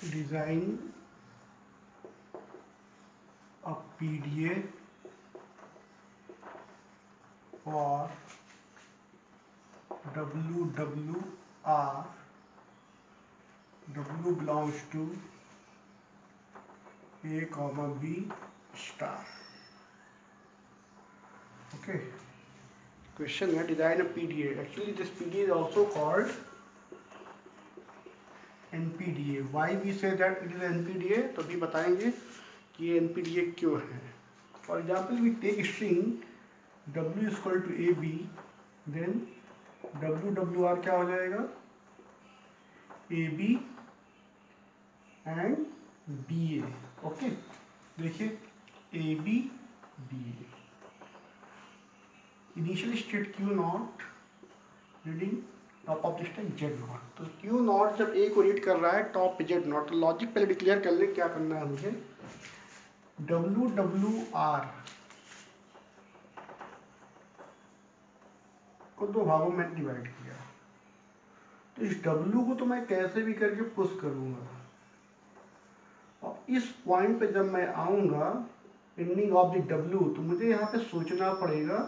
design a PDA for WWR, W belongs to A comma B star. Okay. Question है design a PDA. Actually this PDA is also called NPDA. Why we say that it is NPDA? तो भी बताएंगे कि ये NPDA क्यों है. For example, we take string W is equal to AB, then WWR क्या हो जाएगा? AB and BA. ओके, देखिए AB BA. Initial state Q not reading top of the stack Z not. तो Q नॉट जब A को read कर रहा है टॉप पे Z नॉट, तो लॉजिक पहले डिक्लेयर कर ले क्या करना है मुझे. WWR को दो भागों में डिवाइड किया, तो इस W को तो मैं कैसे भी करके पुश करूंगा. और इस पॉइंट पे जब मैं आऊंगा एंडिंग ऑफ द W, तो मुझे यहाँ पे सोचना पड़ेगा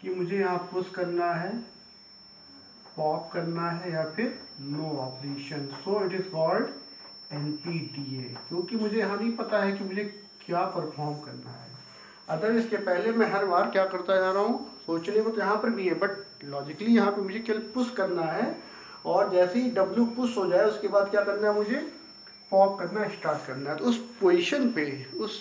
कि मुझे यहाँ पुश करना है, पॉप करना है या फिर no operation. So it is called NPDA, क्योंकि मुझे यहाँ नहीं पता है कि मुझे क्या परफॉर्म करना है. अदर इसके पहले मैं हर बार क्या करता जा रहा हूँ, सोचने को तो यहाँ पर भी है बट लॉजिकली यहाँ पे मुझे केवल पुश करना है. और जैसे ही W पुश हो जाए उसके बाद क्या करना है, मुझे पॉप करना स्टार्ट करना है. तो उस पोजीशन पे, उस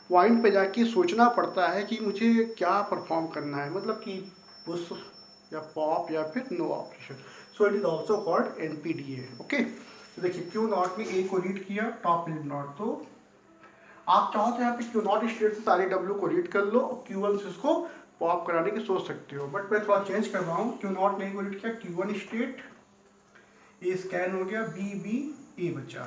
पॉइंट पे जाके सोचना पड़ता है कि मुझे क्या परफॉर्म करना है, मतलब कि पुश या पॉप या फिर no operation. So it is also called NPDA. Okay, तो देखिए Q नॉट ने A को रीड किया, टॉप रीड नॉट. तो आप चाहो तो यहाँ पे Q नॉट स्टेट से सारे W को रीड कर लो और Q1 से इसको पॉप कराने की सोच सकते हो, बट मैं थोड़ा चेंज कर रहा हूँ. Q नॉट ने A को रीड किया, Q1 स्टेट, A स्कैन हो गया, B A बचा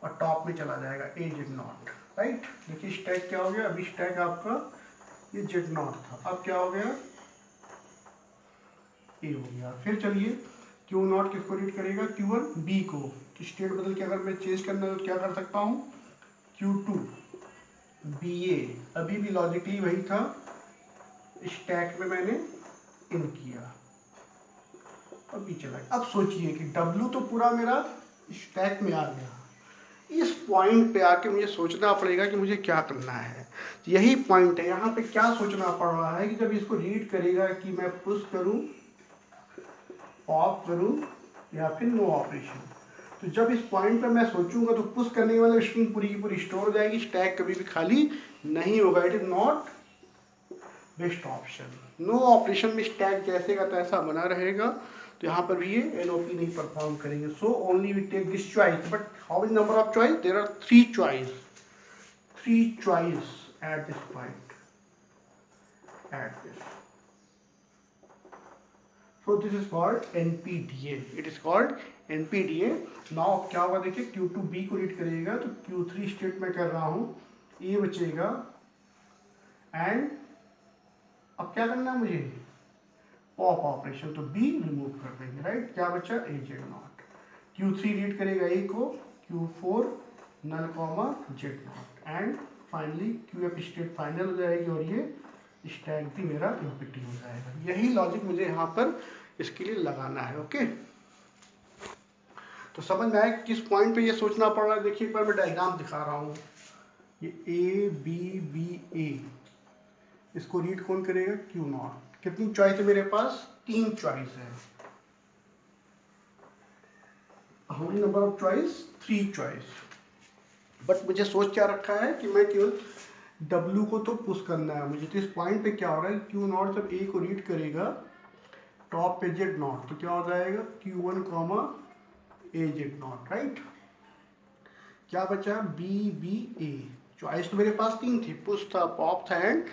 और टॉप में चला जाएगा A Z नॉट. राइट, देखिए स्टैक क्या हो गया, अभी स्टैक आपका ये Z नॉट था, अब क्या हो गया, A हो गया. फिर चलिए Q नॉट किसको रीड करेगा, Q1 B को. तो स्टेट बदल के अगर मैं चेंज करना है तो क्या कर सकता हूँ, Q2 BA, अभी भी लॉजिकली वही था, स्टैक में मैंने इन किया, अभी चला. अब सोचिए कि W तो पूरा मेरा स्टैक में आ गया, इस पॉइंट पे आके मुझे सोचना पड़ेगा कि मुझे क्या करना है. यही पॉइंट है, यहाँ पे क्या सोचना पड़ रहा है कि जब इसको रीड करेगा कि मैं पुश करूं, पॉप करूं या फिर नो ऑपरेशन. तो जब इस पॉइंट पे मैं सोचूंगा तो पुश करने वाले स्ट्रिंग पूरी की पूरी स्टोर हो जाएगी, स्टैक कभी भी खाली नहीं होगा. It is not best option. No operation में स्टैक जैसे का तैसा बना रहेगा, तो यहाँ पर भी ये NOP नहीं परफॉर्म करेंगे. So only we take this choice. But how many number of choice, there are three choice at this point, at this. So this is called NPDA. It is called NPDA. Now क्या होगा देखिए, Q2 B को read करेगा तो Q3 state में कर रहा हूँ, A बचेगा एंड अब क्या करना है मुझे, पॉप ऑपरेशन. तो B रिमूव कर देंगे. राइट, क्या बचा, A Z naught. Q3 read करेगा A को, Q4 null comma Z naught and finally QF state final हो जाएगी और ये स्टैक भी मेरा एम्प्टी हो जाएगा. यही लॉजिक मुझे यहाँ पर इसके लिए लगाना है. ओके, तो समझ में आया किस पॉइंट पे ये सोचना पड़ रहा है. देखिए एक बार मैं डायग्राम दिखा रहा हूँ. ये A, इसको रीड कौन करेगा, Q नॉट. कितनी चॉइस है मेरे पास, 3 चॉइस है. How many number of choice, 3 choice. But मुझे सोच क्या रखा है कि मैं केवल W को तो पुश करना है मुझे. तो इस पॉइंट पे क्या हो रहा है, Q नॉट जब A को रीड करेगा टॉप पे Z नॉट, तो क्या हो जाएगा, Q1 comma A Z not. Right, क्या बचा, B A. चॉइस तो मेरे पास 3 थी, पुश था, पॉप था एंड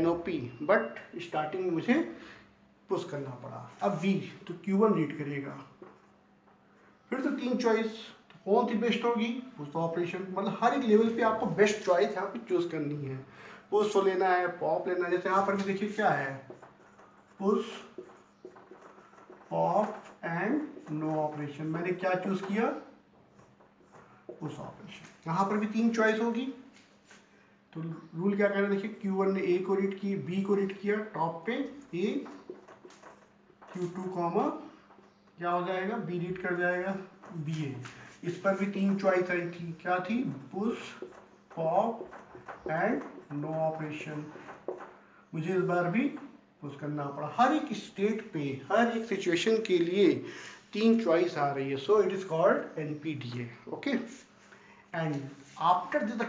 NOP, बट स्टार्टिंग में मुझे पुश करना पड़ा. अब B, तो Q1 रीड करेगा, फिर तो 3 चॉइस, तो कौन सी बेस्ट होगी, पुश ऑपरेशन. मतलब हर एक लेवल पे आपको बेस्ट चॉइस यहाँ पे चूज करनी है. पुश लेना है, पॉप लेना है. जैसे यहाँ पर भी देखिए क्या है, push, pop and no operation. मैंने क्या चूज किया, पुश ऑपरेशन। यहाँ पर भी 3 चॉइस होगी, तो रूल क्या कह रहे हैं देखिए, Q1 ने A को रीड की, B को रीड किया, टॉप पे A, Q2 कॉमा क्या हो जाएगा, B रीड कर जाएगा BA। इस पर भी 3 चॉइस आई थी, क्या थी, push, pop and no operation. मुझे इस बार भी पुश करना पड़ा। हर एक स्टेट पे, हर एक सिचुएशन के लिए 3 चॉइस आ रही है, सो it is called NPDA। Okay, and after this,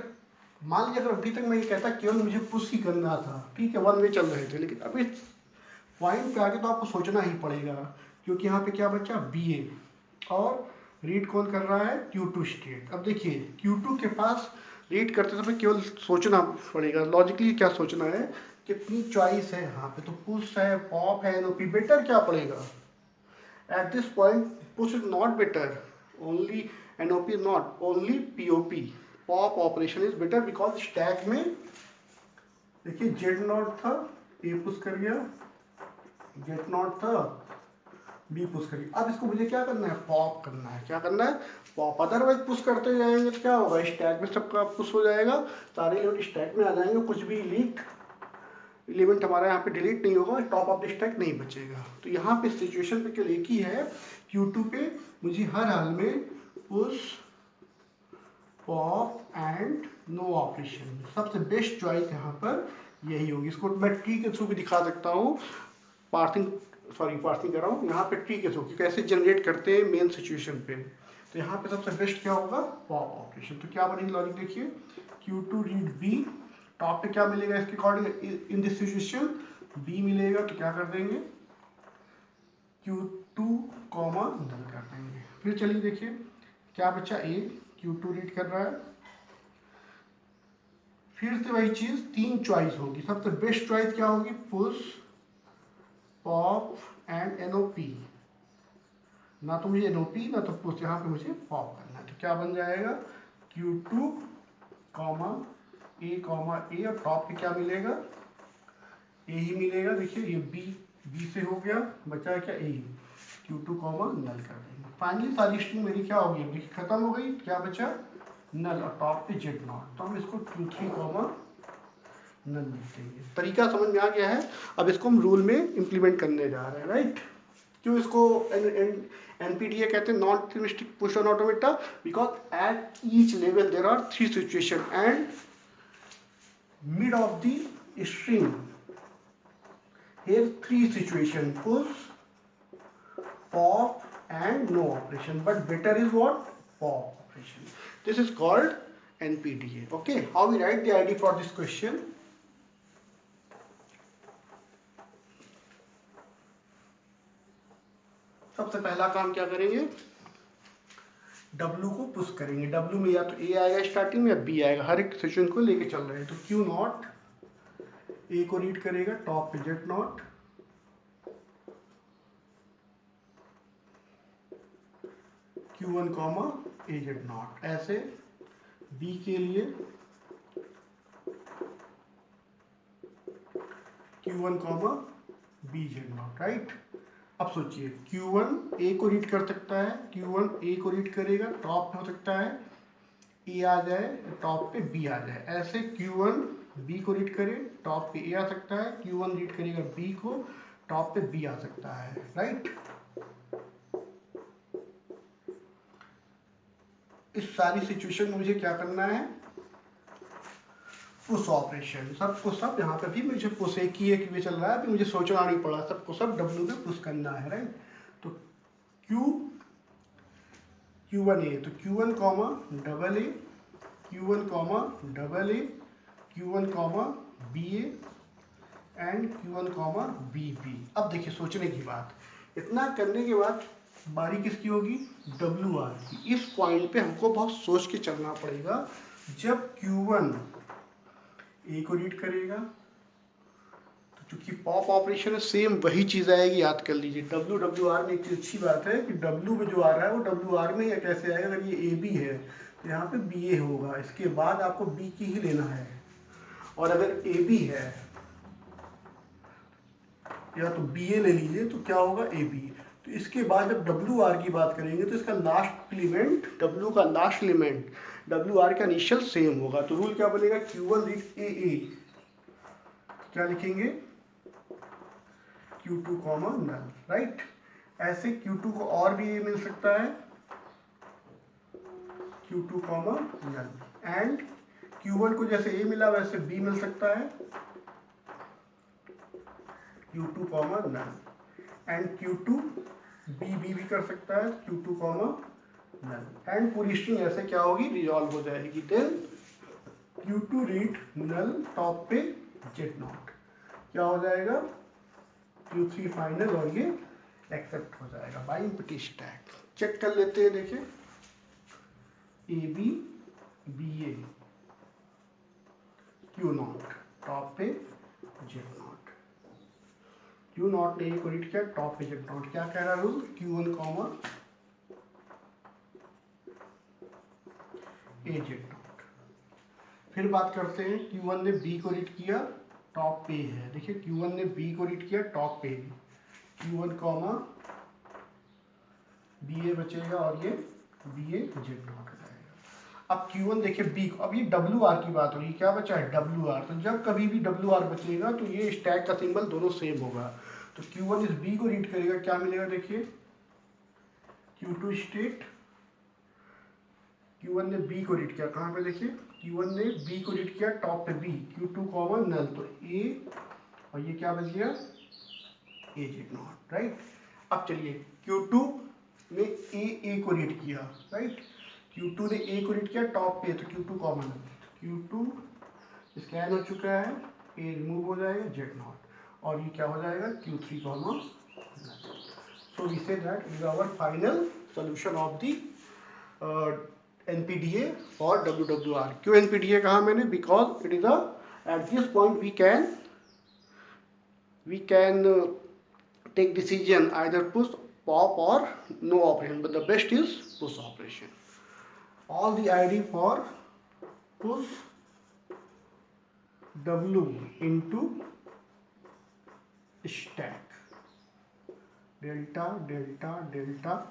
मान लीजिए अगर अभी तक मैं ये कहता केवल मुझे पुश ही करना था, ठीक है, वन वे चल रहे थे, लेकिन अभी पॉइंट पे आके तो आपको सोचना ही पड़ेगा, क्योंकि यहाँ पे क्या बचा, BA, और रीड कौन कर रहा है, Q2 स्टेट। अब देखिए Q2 के पास रीड करते समय केवल सोचना पड़ेगा, लॉजिकली क्या सोचना है, कितनी चॉइस है यहाँ पे, तो पुश है, पॉप है, NOP, बेटर क्या पड़ेगा। At this point, push is not better. Only NOP is not. Only POP. Pop operation is better because stack में देखिए Z0 था, A पुश कर गया, Z0 था, B पुश कर गया। अब इसको मुझे क्या करना है, पॉप करना है। क्या करना है, पॉप। अदरवाइज पुश करते जाएंगे तो क्या होगा, स्टैक में सबका पुश हो जाएगा, सारे एलिमेंट स्टैक में आ जाएंगे, कुछ भी लीक एलिमेंट हमारा यहाँ पे डिलीट नहीं होगा, टॉप ऑफ द स्टैक नहीं बचेगा। तो यहाँ पे सिचुएशन पे केवल एक ही है, Q2 पे मुझे हर हाल में push, pop and no operation, सबसे बेस्ट चॉइस यहाँ पर यही होगी। इसको मैं ट्री के थ्रू भी दिखा सकता हूँ, पार्सिंग कर रहा हूँ, यहाँ पे ट्री के थ्रू कैसे जनरेट करते हैं मेन सिचुएशन पे। तो यहाँ पे सबसे बेस्ट क्या होगा, पॉप ऑपरेशन। तो क्या बनेगी लॉजिक देखिए, Q2 रीड B, टॉप पे क्या मिलेगा इसके according, in this situation B मिलेगा, तो क्या कर देंगे, Q2 कॉमा डन कर देंगे। फिर चलिए देखिए क्या बचा, A, Q2 रीड कर रहा है, फिर से वही चीज, 3 चॉइस होगी, सबसे बेस्ट चॉइस क्या होगी, पुश, पॉप एंड NOP। ना तो मुझे NOP ना तो पुश, यहाँ पे मुझे पॉप करना है, तो क्या बन जाएगा, Q2 कॉमा A और टॉप पे क्या मिलेगा, A ही मिलेगा। देखिए ये B से हो गया, बचा क्या, A, Q2 कॉमा नल कर देंगे। फाइनली सारी स्ट्रिंग मेरी क्या होगी, देखिए खत्म हो गई, क्या बचा, नल, और टॉप पे Z0, तो हम इसको Q3 कॉमा नल लिख देंगे। तरीका समझ में आ गया है। अब इसको हम रूल में इंप्लीमेंट करने जा रहे हैं, राइट। क्यों इसको NPDA कहते हैं, non deterministic push on automata, because at each level there are 3 situation and mid of the string here 3 situation, push, pop and no operation, but better is what, pop operation. This is called NPDA. Okay, how we write the ID for this question, सबसे पहला काम क्या करेंगे, W को push करेंगे। W में या तो A आएगा स्टार्टिंग में या B आएगा, हर एक सिचुएशन को लेके चल रहे हैं। तो Q0 A को रीड करेगा, टॉप पे Z0, Q1 कॉमा AZ0, ऐसे B के लिए Q1 कॉमा BZ0, राइट। अब सोचिए Q1 A को रीड कर सकता है, Q1 A को रीड करेगा, टॉप पे हो सकता है A आ जाए, टॉप पे B आ जाए, ऐसे Q1 B को रीड करे, टॉप पे A आ सकता है, Q1 रीड करेगा B को, टॉप पे B आ सकता है, राइट। इस सारी सिचुएशन में मुझे क्या करना है, पुश ऑपरेशन, सबको सब यहाँ पे भी मुझे पुश एक ही एक वे चल रहा है, अभी मुझे सोचना नहीं पड़ा, सबको सब W पे पुश करना है, राइट। तो Q1 A, तो Q1 comma double A, Q1 comma double A, Q1 comma BA and Q1 comma BB। अब देखिए सोचने की बात, इतना करने के बाद बारी किसकी होगी, WR की। इस पॉइंट पे हमको बहुत सोच के चलना पड़ेगा। जब Q1 A को रीड करेगा तो चूंकि पॉप ऑपरेशन है, सेम वही चीज आएगी, याद कर लीजिए। WR में एक अच्छी बात है कि W में जो आ रहा है वो WR में या कैसे आएगा, अगर ये AB है तो यहाँ पे BA होगा, इसके बाद आपको B की ही लेना है, और अगर AB है या तो BA ले लीजिए तो क्या होगा AB। तो इसके बाद जब डब्ल्यू आर की बात करेंगे तो इसका लास्ट एलिमेंट, डब्ल्यू का लास्ट एलिमेंट डब्ल्यू आर का इनिशियल सेम होगा। तो रूल क्या बनेगा, Q1 रीड ए ए, क्या लिखेंगे Q2 कॉमा नल, राइट। ऐसे Q2 को और भी ए मिल सकता है, Q2 comma null, and Q1 को जैसे ए मिला वैसे बी मिल सकता है, Q2 comma null, and Q2 B भी कर सकता है, Q2 कॉमा नल, एंड पूरी स्ट्रिंग ऐसे क्या होगी, रिजॉल्व हो जाएगी। देन Q2 रीड नल टॉप पे जेड नॉट, क्या हो जाएगा Q3 फाइनल, और ये एक्सेप्ट हो जाएगा बाई एम्प्टी स्टैक। चेक कर लेते हैं, देखिए A B B A Q naught top पे जेड नॉट, Q नॉट ने ए को रीड किया टॉप पे जेड नॉट, क्या कह रहा rule, Q1 comma A Z not. फिर बात करते हैं, Q1 ने B को रीड किया टॉप पे है, देखिए Q1 ने B को रीड किया टॉप पे, Q1 कॉमा बी ए बचेगा और ये बी ए जेड नॉट हो जाएगा। अब Q1 देखिए B को, अब ये डब्ल्यू आर की बात हो रही है, क्या बचा है डब्ल्यू आर, तो जब कभी भी डब्ल्यू आर बचेगा तो ये स्टैक का सिंबल दोनों सेम होगा। तो Q1 इस B को रीड करेगा, क्या मिलेगा देखिए Q2 स्टेट, Q1 ने B को रीड किया कहाँ पे, देखिए Q1 ने B को रीड किया टॉप पे B, Q2 कॉमा नल, तो A और ये क्या बच गया ए जेड नॉट, राइट। अब चलिए Q2 ने ए को रीड किया, राइट, Q2 ने ए को रीड किया टॉप पे, तो Q2 कॉमन, Q2 स्कैन हो चुका है, ए रिमूव हो जाएगा जेड नॉट, और ये क्या हो जाएगा Q3 common. So we say that is our final solution of the NPDA for WWR। क्यों NPDA कहा मैंने, because it is at this point we can take decision either push, pop or no operation, but the best is push operation. All the ID for push W into stack delta delta delta,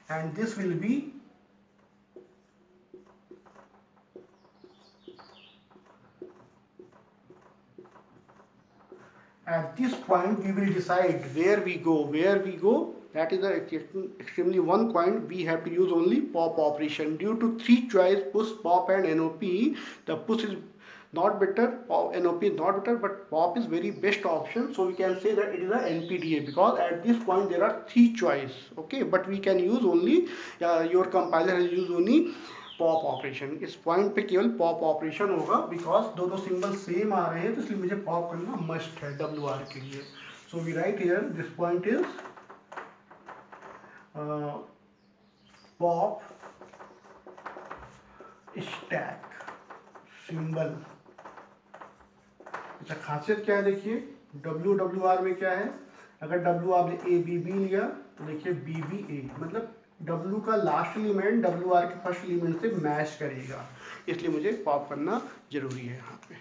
and this will be at this point we will decide where we go. That is the extremely one point, we have to use only pop operation. Due to three choice, push, pop and NOP, the push is not better, NOP is not better, but pop is very best option. So we can say that it is a NPDA, because at this point there are three choice, okay, but we can use only your compiler has used only pop operation. इस point पे केवल pop operation होगा, because दोनों symbol same आ रहे हैं, तो इसलिए मुझे पॉप करना मस्ट है डब्ल्यू आर के लिए। So we write here this point is pop stack symbol. अच्छा, खासियत क्या है देखिए, डब्ल्यू आर में क्या है, अगर डब्ल्यू आर ने ए बी बी लिया तो देखिए बी बी ए, मतलब W का लास्ट एलिमेंट WR के फर्स्ट एलिमेंट से मैच करेगा, इसलिए मुझे पॉप करना जरूरी है यहाँ पे।